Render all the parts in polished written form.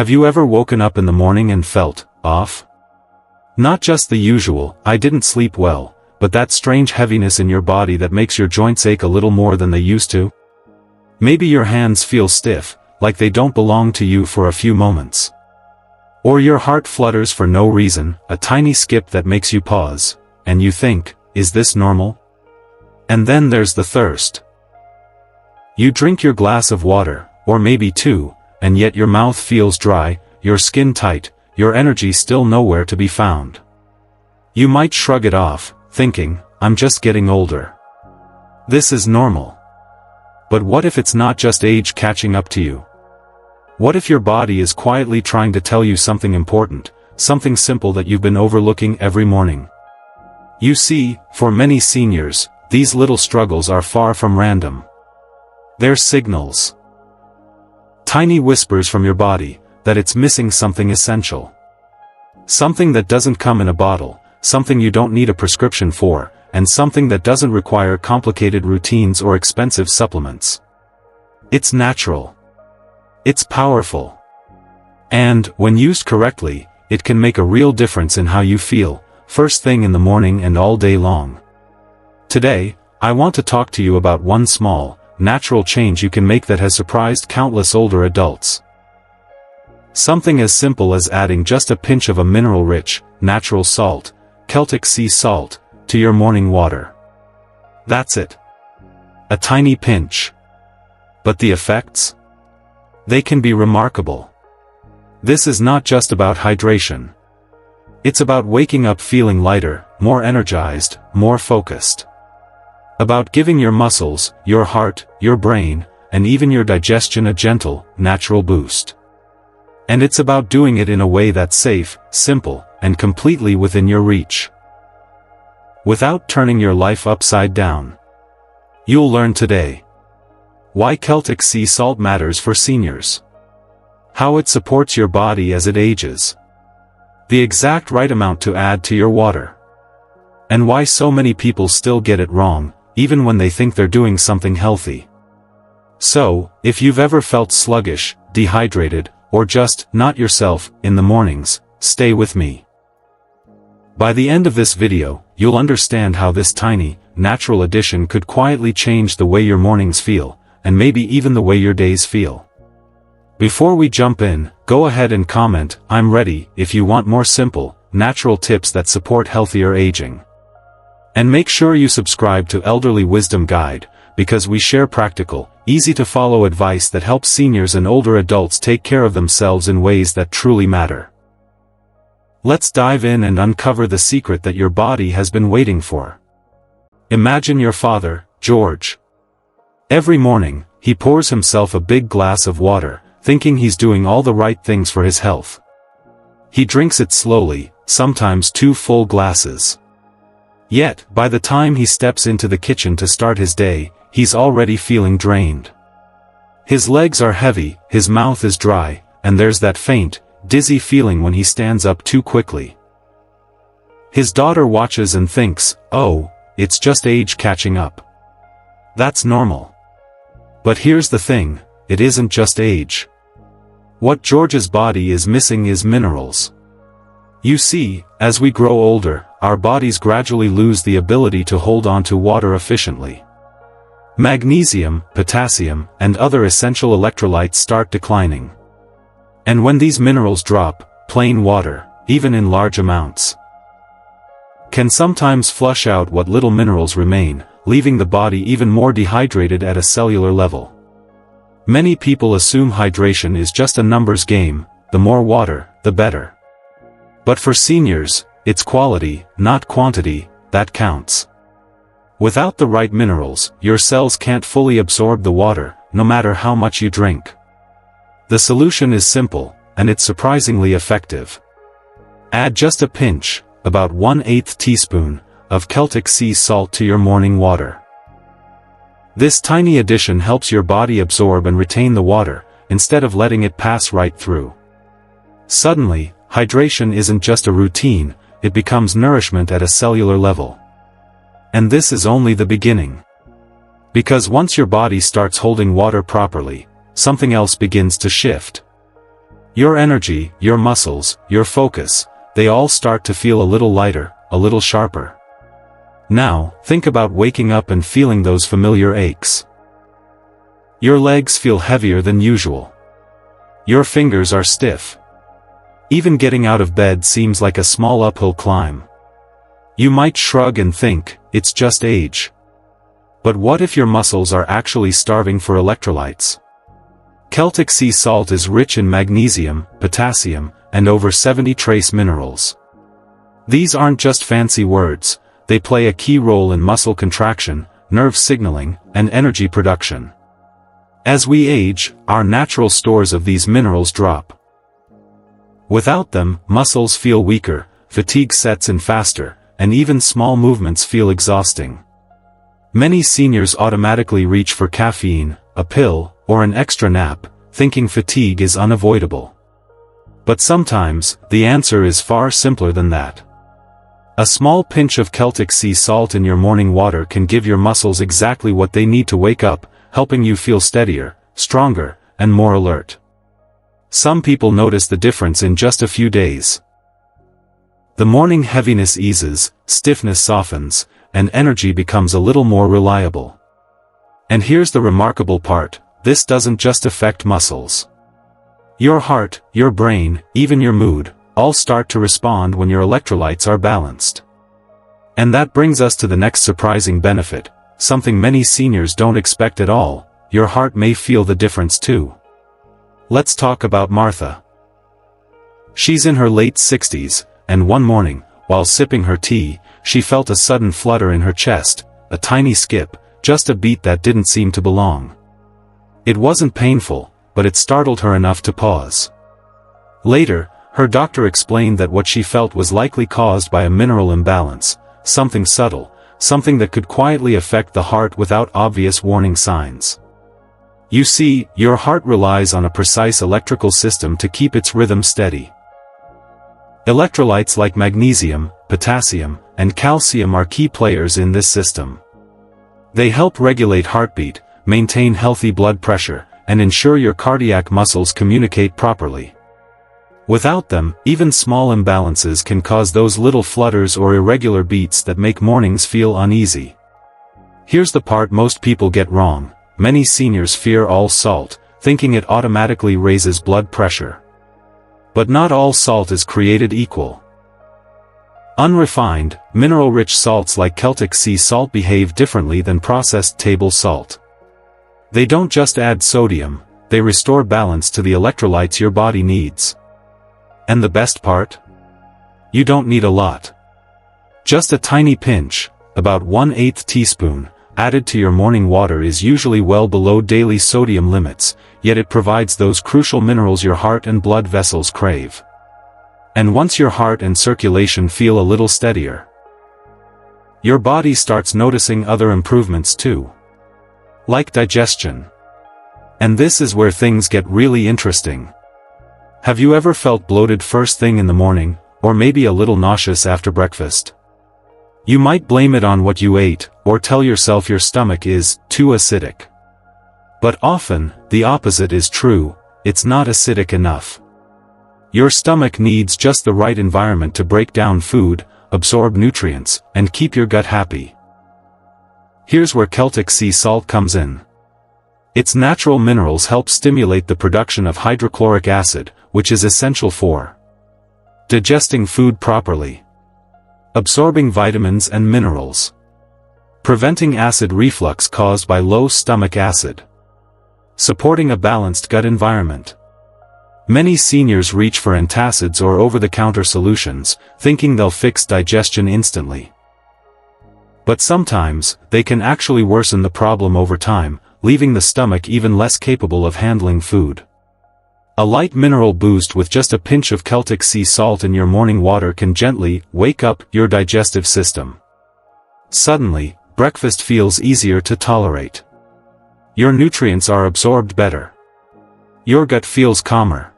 Have you ever woken up in the morning and felt off? Not just the usual, I didn't sleep well, but that strange heaviness in your body that makes your joints ache a little more than they used to? Maybe your hands feel stiff, like they don't belong to you for a few moments. Or your heart flutters for no reason, a tiny skip that makes you pause, and you think, is this normal? And then there's the thirst. You drink your glass of water, or maybe two, and yet your mouth feels dry, your skin tight, your energy still nowhere to be found. You might shrug it off, thinking, I'm just getting older. This is normal. But what if it's not just age catching up to you? What if your body is quietly trying to tell you something important, something simple that you've been overlooking every morning? You see, for many seniors, these little struggles are far from random. They're signals. Tiny whispers from your body, that it's missing something essential. Something that doesn't come in a bottle, something you don't need a prescription for, and something that doesn't require complicated routines or expensive supplements. It's natural. It's powerful. And, when used correctly, it can make a real difference in how you feel, first thing in the morning and all day long. Today, I want to talk to you about one small, natural change you can make that has surprised countless older adults. Something as simple as adding just a pinch of a mineral-rich, natural salt, Celtic Sea Salt, to your morning water. That's it. A tiny pinch. But the effects? They can be remarkable. This is not just about hydration. It's about waking up feeling lighter, more energized, more focused. About giving your muscles, your heart, your brain, and even your digestion a gentle, natural boost. And it's about doing it in a way that's safe, simple, and completely within your reach. Without turning your life upside down. You'll learn today why Celtic Sea Salt matters for seniors. How it supports your body as it ages. The exact right amount to add to your water. And why so many people still get it wrong, even when they think they're doing something healthy. So, if you've ever felt sluggish, dehydrated, or just not yourself in the mornings, stay with me. By the end of this video, you'll understand how this tiny, natural addition could quietly change the way your mornings feel, and maybe even the way your days feel. Before we jump in, go ahead and comment, I'm ready, if you want more simple, natural tips that support healthier aging. And make sure you subscribe to Elderly Wisdom Guide, because we share practical, easy-to-follow advice that helps seniors and older adults take care of themselves in ways that truly matter. Let's dive in and uncover the secret that your body has been waiting for. Imagine your father, George. Every morning, he pours himself a big glass of water, thinking he's doing all the right things for his health. He drinks it slowly, sometimes 2 full glasses. Yet, by the time he steps into the kitchen to start his day, he's already feeling drained. His legs are heavy, his mouth is dry, and there's that faint, dizzy feeling when he stands up too quickly. His daughter watches and thinks, oh, it's just age catching up. That's normal. But here's the thing, it isn't just age. What George's body is missing is minerals. You see, as we grow older, our bodies gradually lose the ability to hold on to water efficiently. Magnesium, potassium, and other essential electrolytes start declining. And when these minerals drop, plain water, even in large amounts, can sometimes flush out what little minerals remain, leaving the body even more dehydrated at a cellular level. Many people assume hydration is just a numbers game, the more water, the better. But for seniors, it's quality, not quantity, that counts. Without the right minerals, your cells can't fully absorb the water, no matter how much you drink. The solution is simple, and it's surprisingly effective. Add just a pinch, about 1/8 teaspoon, of Celtic Sea Salt to your morning water. This tiny addition helps your body absorb and retain the water, instead of letting it pass right through. Suddenly, hydration isn't just a routine, it becomes nourishment at a cellular level. And this is only the beginning. Because once your body starts holding water properly, something else begins to shift. Your energy, your muscles, your focus, they all start to feel a little lighter, a little sharper. Now, think about waking up and feeling those familiar aches. Your legs feel heavier than usual. Your fingers are stiff. Even getting out of bed seems like a small uphill climb. You might shrug and think, it's just age. But what if your muscles are actually starving for electrolytes? Celtic sea salt is rich in magnesium, potassium, and over 70 trace minerals. These aren't just fancy words, they play a key role in muscle contraction, nerve signaling, and energy production. As we age, our natural stores of these minerals drop. Without them, muscles feel weaker, fatigue sets in faster, and even small movements feel exhausting. Many seniors automatically reach for caffeine, a pill, or an extra nap, thinking fatigue is unavoidable. But sometimes, the answer is far simpler than that. A small pinch of Celtic sea salt in your morning water can give your muscles exactly what they need to wake up, helping you feel steadier, stronger, and more alert. Some people notice the difference in just a few days. The morning heaviness eases, stiffness softens, and energy becomes a little more reliable. And here's the remarkable part, this doesn't just affect muscles. Your heart, your brain, even your mood, all start to respond when your electrolytes are balanced. And that brings us to the next surprising benefit, something many seniors don't expect at all, your heart may feel the difference too. Let's talk about Martha. She's in her late 60s, and one morning, while sipping her tea, she felt a sudden flutter in her chest, a tiny skip, just a beat that didn't seem to belong. It wasn't painful, but it startled her enough to pause. Later, her doctor explained that what she felt was likely caused by a mineral imbalance, something subtle, something that could quietly affect the heart without obvious warning signs. You see, your heart relies on a precise electrical system to keep its rhythm steady. Electrolytes like magnesium, potassium, and calcium are key players in this system. They help regulate heartbeat, maintain healthy blood pressure, and ensure your cardiac muscles communicate properly. Without them, even small imbalances can cause those little flutters or irregular beats that make mornings feel uneasy. Here's the part most people get wrong. Many seniors fear all salt, thinking it automatically raises blood pressure. But not all salt is created equal. Unrefined, mineral-rich salts like Celtic sea salt behave differently than processed table salt. They don't just add sodium, they restore balance to the electrolytes your body needs. And the best part? You don't need a lot. Just a tiny pinch, about 1/8 teaspoon, added to your morning water is usually well below daily sodium limits, yet it provides those crucial minerals your heart and blood vessels crave. And once your heart and circulation feel a little steadier, your body starts noticing other improvements too. Like digestion. And this is where things get really interesting. Have you ever felt bloated first thing in the morning, or maybe a little nauseous after breakfast? You might blame it on what you ate, or tell yourself your stomach is too acidic. But often, the opposite is true, it's not acidic enough. Your stomach needs just the right environment to break down food, absorb nutrients, and keep your gut happy. Here's where Celtic sea salt comes in. Its natural minerals help stimulate the production of hydrochloric acid, which is essential for digesting food properly, absorbing vitamins and minerals, preventing acid reflux caused by low stomach acid, supporting a balanced gut environment. Many seniors reach for antacids or over-the-counter solutions, thinking they'll fix digestion instantly. But sometimes, they can actually worsen the problem over time, leaving the stomach even less capable of handling food. A light mineral boost with just a pinch of Celtic sea salt in your morning water can gently wake up your digestive system. Suddenly, breakfast feels easier to tolerate. Your nutrients are absorbed better. Your gut feels calmer.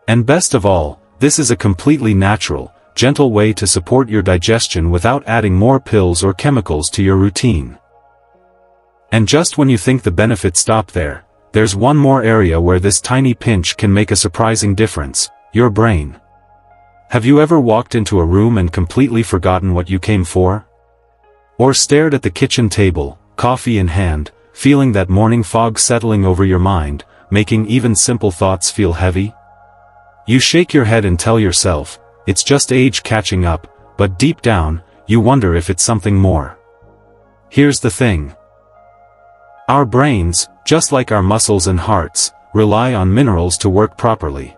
And best of all, this is a completely natural, gentle way to support your digestion without adding more pills or chemicals to your routine. And just when you think the benefits stop there, there's one more area where this tiny pinch can make a surprising difference: your brain. Have you ever walked into a room and completely forgotten what you came for? Or stared at the kitchen table, coffee in hand, feeling that morning fog settling over your mind, making even simple thoughts feel heavy? You shake your head and tell yourself, it's just age catching up, but deep down, you wonder if it's something more. Here's the thing. Our brains, just like our muscles and hearts, rely on minerals to work properly.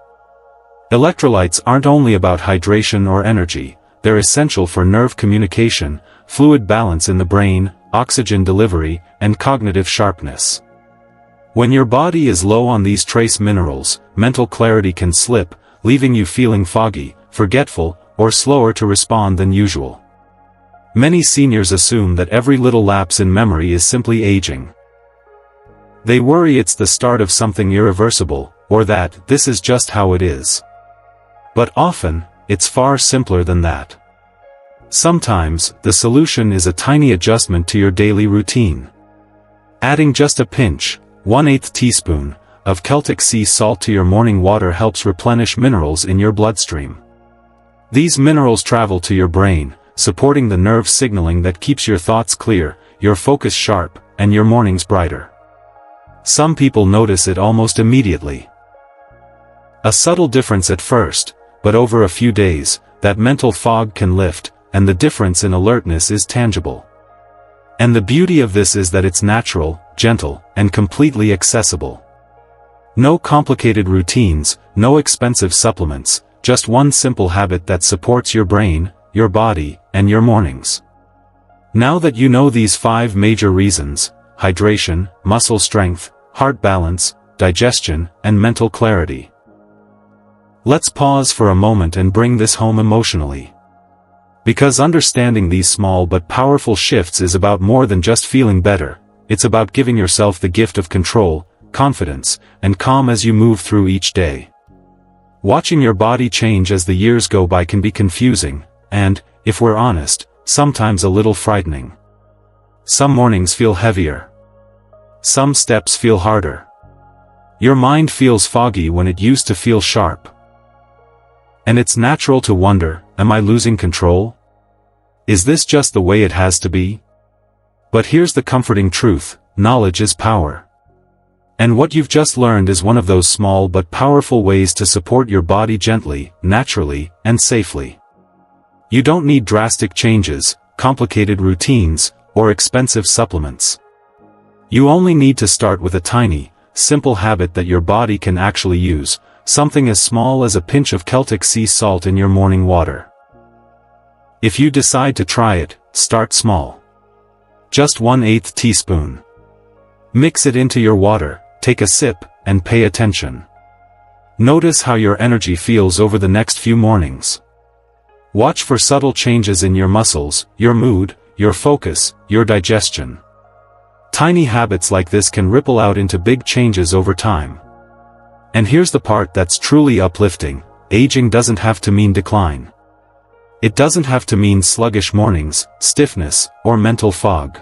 Electrolytes aren't only about hydration or energy, they're essential for nerve communication, fluid balance in the brain, oxygen delivery, and cognitive sharpness. When your body is low on these trace minerals, mental clarity can slip, leaving you feeling foggy, forgetful, or slower to respond than usual. Many seniors assume that every little lapse in memory is simply aging. They worry it's the start of something irreversible, or that this is just how it is. But often, it's far simpler than that. Sometimes, the solution is a tiny adjustment to your daily routine. Adding just a pinch, 1/8 teaspoon, of Celtic Sea Salt to your morning water helps replenish minerals in your bloodstream. These minerals travel to your brain, supporting the nerve signaling that keeps your thoughts clear, your focus sharp, and your mornings brighter. Some people notice it almost immediately. A subtle difference at first, but over a few days, that mental fog can lift, and the difference in alertness is tangible. And the beauty of this is that it's natural, gentle, and completely accessible. No complicated routines, no expensive supplements, just one simple habit that supports your brain, your body, and your mornings. Now that you know these 5 major reasons: hydration, muscle strength, heart balance, digestion, and mental clarity. Let's pause for a moment and bring this home emotionally. Because understanding these small but powerful shifts is about more than just feeling better, it's about giving yourself the gift of control, confidence, and calm as you move through each day. Watching your body change as the years go by can be confusing, and, if we're honest, sometimes a little frightening. Some mornings feel heavier. Some steps feel harder. Your mind feels foggy when it used to feel sharp. And it's natural to wonder, am I losing control? Is this just the way it has to be? But here's the comforting truth: knowledge is power. And what you've just learned is one of those small but powerful ways to support your body gently, naturally, and safely. You don't need drastic changes, complicated routines, or expensive supplements. You only need to start with a tiny, simple habit that your body can actually use, something as small as a pinch of Celtic Sea Salt in your morning water. If you decide to try it, start small. Just 1/8 teaspoon. Mix it into your water, take a sip, and pay attention. Notice how your energy feels over the next few mornings. Watch for subtle changes in your muscles, your mood, your focus, your digestion. Tiny habits like this can ripple out into big changes over time. And here's the part that's truly uplifting: aging doesn't have to mean decline. It doesn't have to mean sluggish mornings, stiffness, or mental fog.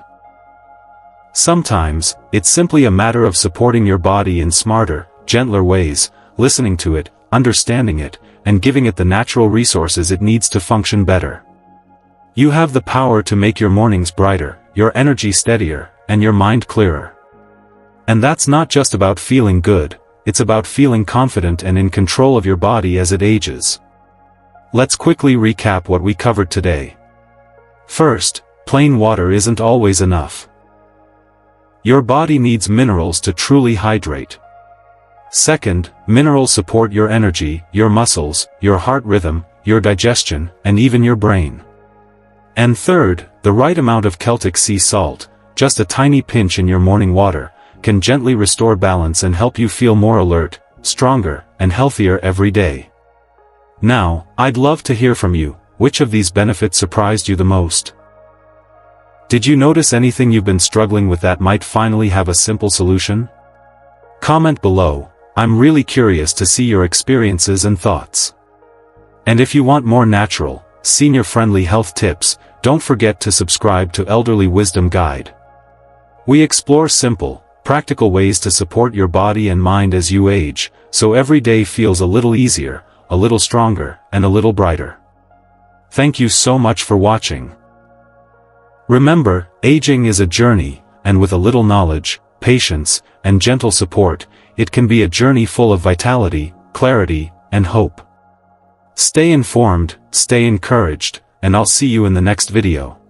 Sometimes, it's simply a matter of supporting your body in smarter, gentler ways, listening to it, understanding it, and giving it the natural resources it needs to function better. You have the power to make your mornings brighter, your energy steadier, and your mind clearer. And that's not just about feeling good, it's about feeling confident and in control of your body as it ages. Let's quickly recap what we covered today. First, plain water isn't always enough. Your body needs minerals to truly hydrate. Second, minerals support your energy, your muscles, your heart rhythm, your digestion, and even your brain. And third, the right amount of Celtic Sea Salt, just a tiny pinch in your morning water, can gently restore balance and help you feel more alert, stronger, and healthier every day. Now, I'd love to hear from you. Which of these benefits surprised you the most? Did you notice anything you've been struggling with that might finally have a simple solution? Comment below. I'm really curious to see your experiences and thoughts. And if you want more natural, senior-friendly health tips, don't forget to subscribe to Elderly Wisdom Guide. We explore simple, practical ways to support your body and mind as you age, so every day feels a little easier, a little stronger, and a little brighter. Thank you so much for watching. Remember, aging is a journey, and with a little knowledge, patience, and gentle support, it can be a journey full of vitality, clarity, and hope. Stay informed, stay encouraged, and I'll see you in the next video.